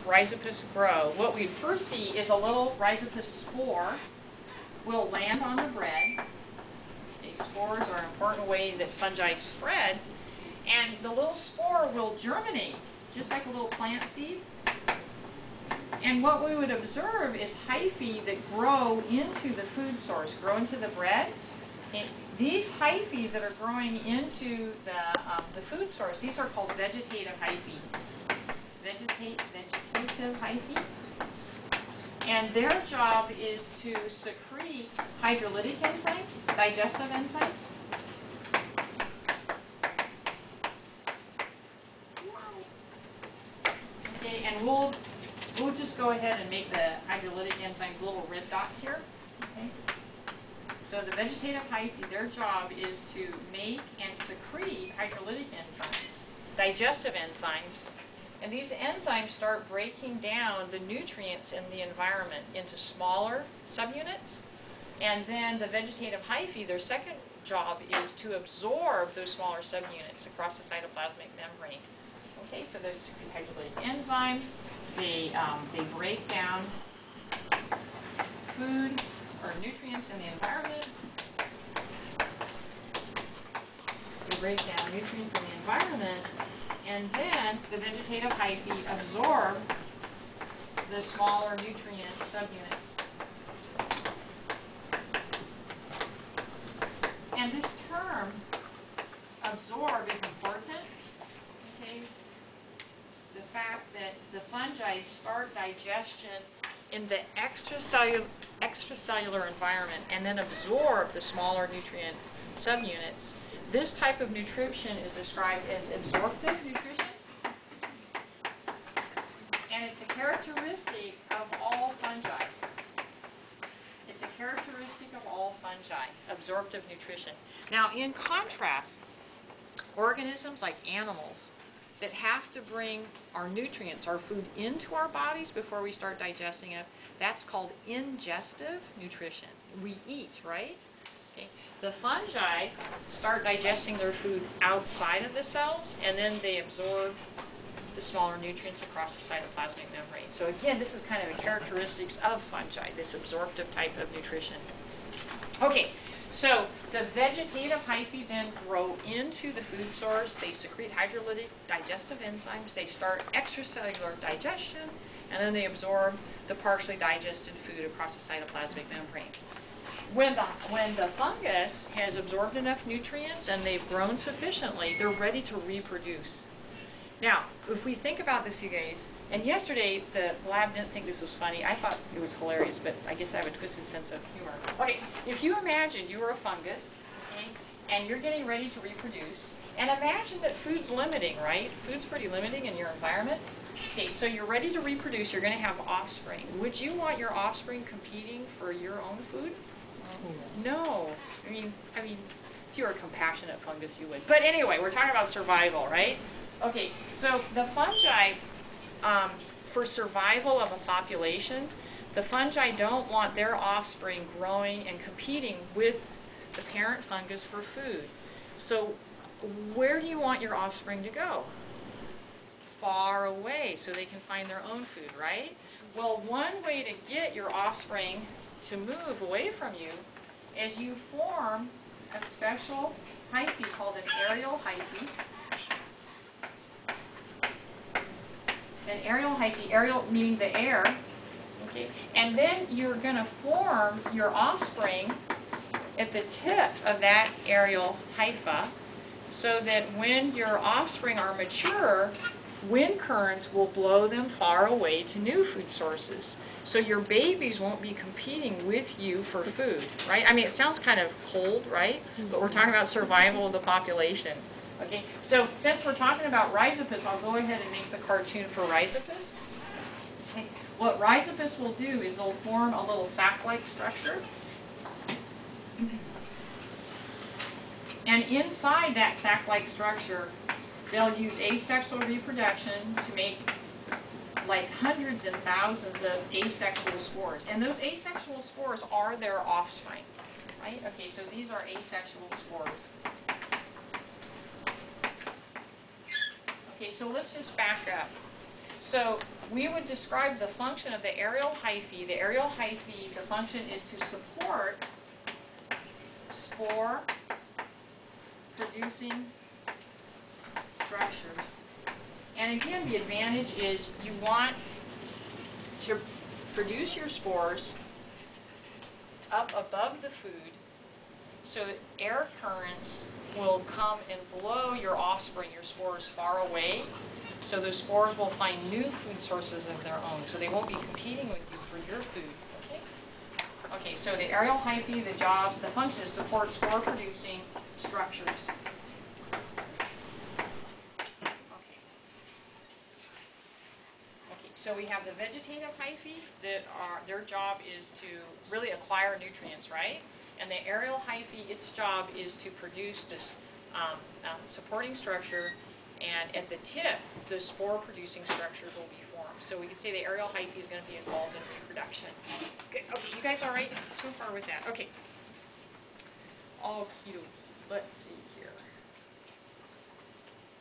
Rhizopus grow, what we'd first see is a little Rhizopus spore will land on the bread. Okay, spores are an important way that fungi spread, and the little spore will germinate, just like a little plant seed. And what we would observe is hyphae that grow into the food source, grow into the bread. And these hyphae that are growing into the food source, these are called vegetative hyphae. Vegetative hyphae. And their job is to secrete hydrolytic enzymes, digestive enzymes. Okay, and we'll just go ahead and make the hydrolytic enzymes little red dots here. Okay. So the vegetative hyphae, their job is to make and secrete hydrolytic enzymes, digestive enzymes. And these enzymes start breaking down the nutrients in the environment into smaller subunits. And then the vegetative hyphae, their second job is to absorb those smaller subunits across the cytoplasmic membrane. Okay, so those hydrolytic enzymes, they break down food or nutrients in the environment. They break down nutrients in the environment. And then the vegetative hyphae absorb the smaller nutrient subunits. And this term, absorb, is important. Okay? The fact that the fungi start digestion in the extracellular environment and then absorb the smaller nutrient subunits. This type of nutrition is described as absorptive nutrition, and it's a characteristic of all fungi. It's a characteristic of all fungi, absorptive nutrition. Now, in contrast, organisms like animals that have to bring our nutrients, our food, into our bodies before we start digesting it, that's called ingestive nutrition. We eat, right? Okay. The fungi start digesting their food outside of the cells, and then they absorb the smaller nutrients across the cytoplasmic membrane. So again, this is kind of the characteristics of fungi, this absorptive type of nutrition. Okay, so the vegetative hyphae then grow into the food source. They secrete hydrolytic digestive enzymes. They start extracellular digestion, and then they absorb the partially digested food across the cytoplasmic membrane. When the fungus has absorbed enough nutrients and they've grown sufficiently, they're ready to reproduce. Now, if we think about this, you guys, and yesterday the lab didn't think this was funny. I thought it was hilarious, but I guess I have a twisted sense of humor. Okay, if you imagined you were a fungus, okay, and you're getting ready to reproduce, and imagine that food's limiting, right? Food's pretty limiting in your environment. Okay, so you're ready to reproduce. You're going to have offspring. Would you want your offspring competing for your own food? No. I mean, if you were a compassionate fungus, you would. But anyway, we're talking about survival, right? Okay, so the fungi, for survival of a population, the fungi don't want their offspring growing and competing with the parent fungus for food. So where do you want your offspring to go? Far away, so they can find their own food, right? Well, one way to get your offspring to move away from you is you form a special hyphae called an aerial hyphy. An aerial hyphy, aerial meaning the air, okay? And then you're going to form your offspring at the tip of that aerial hypha, so that when your offspring are mature, wind currents will blow them far away to new food sources. So your babies won't be competing with you for food, right? I mean, it sounds kind of cold, right? But we're talking about survival of the population. Okay, so since we're talking about Rhizopus, I'll go ahead and make the cartoon for Rhizopus. Okay. What Rhizopus will do is they'll form a little sac-like structure. And inside that sac-like structure, they'll use asexual reproduction to make like hundreds and thousands of asexual spores. And those asexual spores are their offspring, right? Okay, so these are asexual spores. Okay, so let's just back up. So we would describe the function of the aerial hyphy. The aerial hyphy, the function is to support spore producing structures. And again, the advantage is you want to produce your spores up above the food so that air currents will come and blow your offspring, your spores, far away. So those spores will find new food sources of their own. So they won't be competing with you for your food. Okay? Okay, so the aerial hyphy, the function is support spore producing structures. So we have the vegetative hyphy their job is to really acquire nutrients, right? And the aerial hyphy, its job is to produce this supporting structure, and at the tip, the spore-producing structures will be formed. So we could say the aerial hyphy is going to be involved in reproduction. Good. Okay, you guys all right so far with that? Okay. Okie dokie. Let's see here.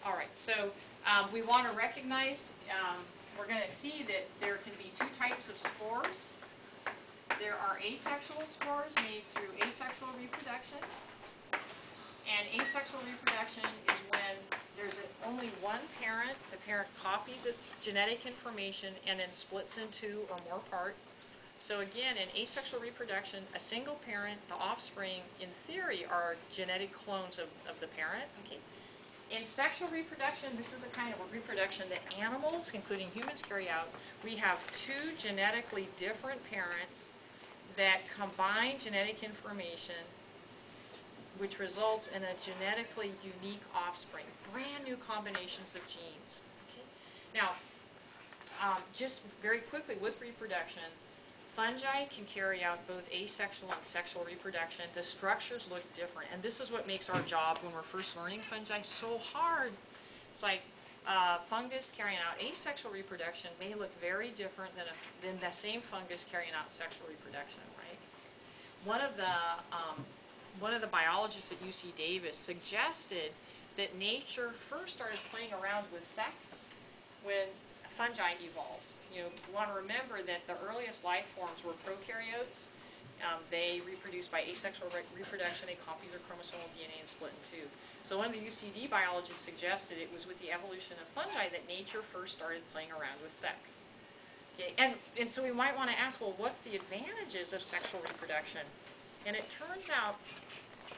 All right, so we want to recognize we're going to see that there can be two types of spores. There are asexual spores made through asexual reproduction. And asexual reproduction is when there's only one parent. The parent copies its genetic information and then splits into or more parts. So again, in asexual reproduction, a single parent, the offspring, in theory, are genetic clones of the parent. Okay. In sexual reproduction, this is a kind of a reproduction that animals, including humans, carry out. We have two genetically different parents that combine genetic information, which results in a genetically unique offspring, brand new combinations of genes. Okay? Now, just very quickly with reproduction, fungi can carry out both asexual and sexual reproduction. The structures look different, and this is what makes our job when we're first learning fungi so hard. It's like fungus carrying out asexual reproduction may look very different than the same fungus carrying out sexual reproduction, right? One of the biologists at UC Davis suggested that nature first started playing around with sex when fungi evolved. You want to remember that the earliest life forms were prokaryotes. They reproduced by asexual reproduction. They copied their chromosomal DNA and split in two. So one of the UCD biologists suggested it was with the evolution of fungi that nature first started playing around with sex. Okay, and so we might want to ask, well, what's the advantages of sexual reproduction? And it turns out,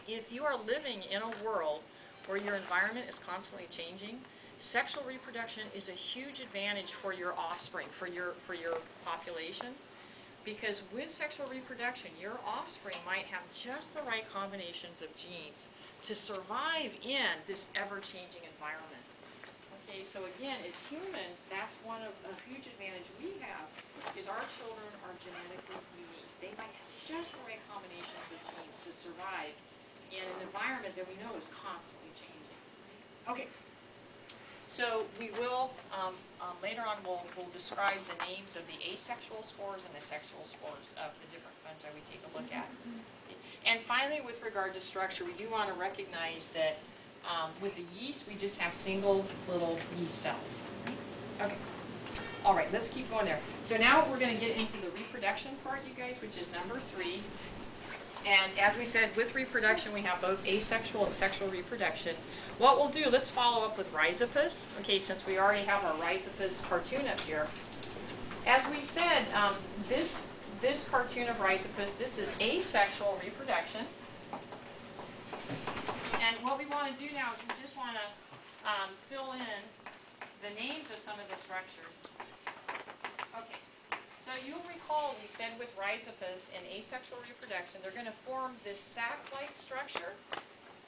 if you are living in a world where your environment is constantly changing, sexual reproduction is a huge advantage for your offspring, for your population, because with sexual reproduction, your offspring might have just the right combinations of genes to survive in this ever-changing environment. Okay, so again, as humans, that's one of a huge advantage we have, is our children are genetically unique. They might have just the right combinations of genes to survive in an environment that we know is constantly changing. Okay. So we will, later on, we'll describe the names of the asexual spores and the sexual spores of the different fungi we take a look at. And finally, with regard to structure, we do want to recognize that with the yeast, we just have single little yeast cells. Okay. All right, let's keep going there. So now we're going to get into the reproduction part, you guys, which is number 3. And as we said, with reproduction, we have both asexual and sexual reproduction. What we'll do, let's follow up with Rhizopus. Okay, since we already have our Rhizopus cartoon up here. As we said, this cartoon of Rhizopus, this is asexual reproduction. And what we want to do now is we just want to fill in the names of some of the structures. Okay. So you'll recall we said with Rhizopus in asexual reproduction, they're going to form this sac-like structure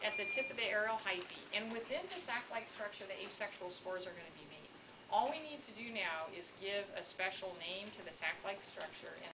at the tip of the aerial hyphy. And within the sac-like structure, the asexual spores are going to be made. All we need to do now is give a special name to the sac-like structure. And